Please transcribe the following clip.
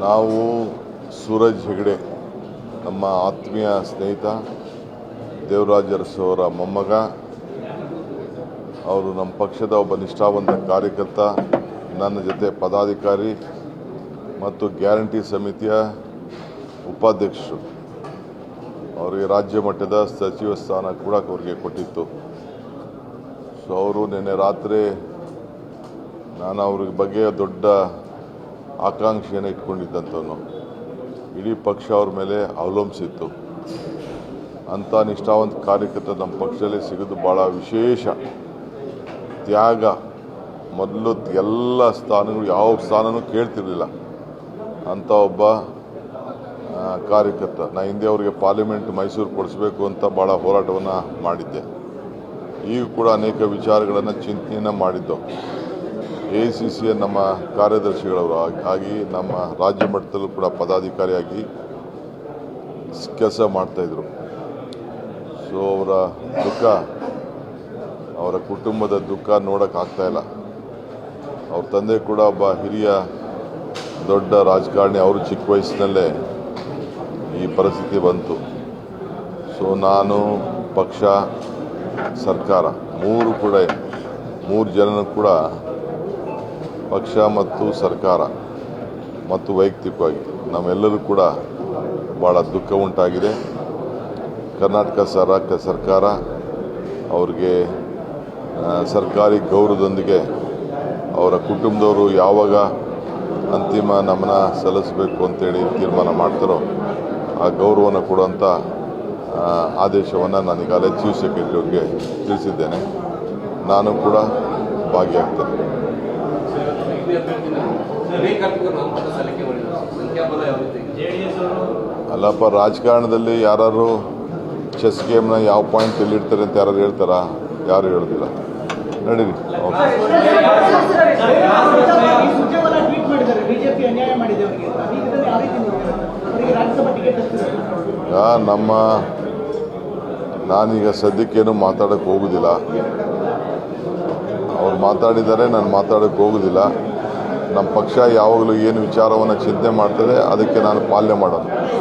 ನಾವು ಸೂರಜ್ ಹೆಗಡೆ ನಮ್ಮ ಆತ್ಮೀಯ ಸ್ನೇಹಿತ ದೇವರಾಜ ಅರಸು ಅವರ ಮೊಮ್ಮಗ. ಅವರು ನಮ್ಮ ಪಕ್ಷದ ಒಬ್ಬ ನಿಷ್ಠಾವಂತ ಕಾರ್ಯಕರ್ತ, ನನ್ನ ಜೊತೆ ಪದಾಧಿಕಾರಿ ಮತ್ತು ಗ್ಯಾರಂಟಿ ಸಮಿತಿಯ ಉಪಾಧ್ಯಕ್ಷರು. ಅವರಿಗೆ ರಾಜ್ಯ ಮಟ್ಟದ ಸಚಿವ ಸ್ಥಾನ ಕೂಡ ಅವರಿಗೆ ಕೊಟ್ಟಿತ್ತು. ಸೊ ಅವರು ನಿನ್ನೆ ರಾತ್ರಿ ನಾನು ಅವ್ರ ಬಗ್ಗೆ ದೊಡ್ಡ ಆಕಾಂಕ್ಷೆಯನ್ನು ಇಟ್ಕೊಂಡಿದ್ದಂಥವನು. ಇಡೀ ಪಕ್ಷ ಅವ್ರ ಮೇಲೆ ಅವಲಂಬಿಸಿತ್ತು. ಅಂಥ ನಿಷ್ಠಾವಂತ ಕಾರ್ಯಕರ್ತ ನಮ್ಮ ಪಕ್ಷದಲ್ಲಿ ಸಿಗೋದು ಭಾಳ ವಿಶೇಷ. ತ್ಯಾಗ, ಮೊದಲು ಎಲ್ಲ ಸ್ಥಾನಗಳು ಯಾವ ಸ್ಥಾನನೂ ಕೇಳ್ತಿರ್ಲಿಲ್ಲ ಅಂಥ ಒಬ್ಬ ಕಾರ್ಯಕರ್ತ. ನಾನು ಹಿಂದೆ ಅವರಿಗೆ ಪಾರ್ಲಿಮೆಂಟ್ ಮೈಸೂರು ಕೊಡಿಸ್ಬೇಕು ಅಂತ ಭಾಳ ಹೋರಾಟವನ್ನು ಮಾಡಿದ್ದೆ. ಈಗ ಕೂಡ ಅನೇಕ ವಿಚಾರಗಳನ್ನು ಚಿಂತನೆಯನ್ನು ಮಾಡಿದ್ದು. ACCಯ ನಮ್ಮ ಕಾರ್ಯದರ್ಶಿಗಳವರು ಆಗಿ ನಮ್ಮ ರಾಜ್ಯ ಮಟ್ಟದಲ್ಲೂ ಕೂಡ ಪದಾಧಿಕಾರಿಯಾಗಿ ಕೆಲಸ ಮಾಡ್ತಾಯಿದ್ರು. ಸೊ ಅವರ ದುಃಖ, ಅವರ ಕುಟುಂಬದ ದುಃಖ ನೋಡೋಕ್ಕಾಗ್ತಾಯಿಲ್ಲ. ಅವ್ರ ತಂದೆ ಕೂಡ ಒಬ್ಬ ಹಿರಿಯ ದೊಡ್ಡ ರಾಜಕಾರಣಿ. ಅವರು ಚಿಕ್ಕ ವಯಸ್ಸಿನಲ್ಲೇ ಈ ಪರಿಸ್ಥಿತಿ ಬಂತು. ಸೊ ನಾನು, ಪಕ್ಷ, ಸರ್ಕಾರ ಮೂರು ಜನನೂ ಕೂಡ ಪಕ್ಷ ಮತ್ತು ಸರ್ಕಾರ ಮತ್ತು ವೈಯಕ್ತಿಕವಾಗಿ ನಮ್ಮೆಲ್ಲರೂ ಕೂಡ ಭಾಳ ದುಃಖ ಉಂಟಾಗಿದೆ. ಕರ್ನಾಟಕ ಸರ್ಕಾರ ಅವ್ರಿಗೆ ಸರ್ಕಾರಿ ಗೌರವದೊಂದಿಗೆ ಅವರ ಕುಟುಂಬದವರು ಯಾವಾಗ ಅಂತಿಮ ನಮನ ಸಲ್ಲಿಸಬೇಕು ಅಂತೇಳಿ ತೀರ್ಮಾನ ಮಾಡ್ತಾರೋ ಆ ಗೌರವವನ್ನು ಕೊಡುವಂಥ ಆದೇಶವನ್ನು ನಾನು ಈಗಾಗಲೇ ಚೀಫ್ ಸೆಕ್ರೆಟರಿ ಅವ್ರಿಗೆ ತಿಳಿಸಿದ್ದೇನೆ. ನಾನು ಕೂಡ ಭಾಗಿಯಾಗ್ತೇನೆ. ಅಲ್ಲಪ್ಪ, ರಾಜಕಾರಣದಲ್ಲಿ ಯಾರು ಚೆಸ್ ಗೇಮ್ನ ಯಾವ ಪಾಯಿಂಟ್ ಎಲ್ಲಿಡ್ತಾರೆ ಅಂತ ಯಾರು ಹೇಳ್ತಾರಾ? ಯಾರು ಹೇಳೋದಿಲ್ಲ. ನಡೀರಿ. ನಾನೀಗ ಸದ್ಯಕ್ಕೇನು ಮಾತಾಡೋಕ್ಕೆ ಹೋಗೋದಿಲ್ಲ. ಅವ್ರು ಮಾತಾಡಿದ್ದಾರೆ, ನಾನು ಮಾತಾಡೋಕ್ಕೆ ಹೋಗೋದಿಲ್ಲ. ನಮ್ಮ ಪಕ್ಷ ಯಾವಾಗಲೂ ಏನು ವಿಚಾರವನ್ನು ಚಿಂತನೆ ಮಾಡ್ತದೆ ಅದಕ್ಕೆ ನಾನು ಪಾಲನೆ ಮಾಡೋದು.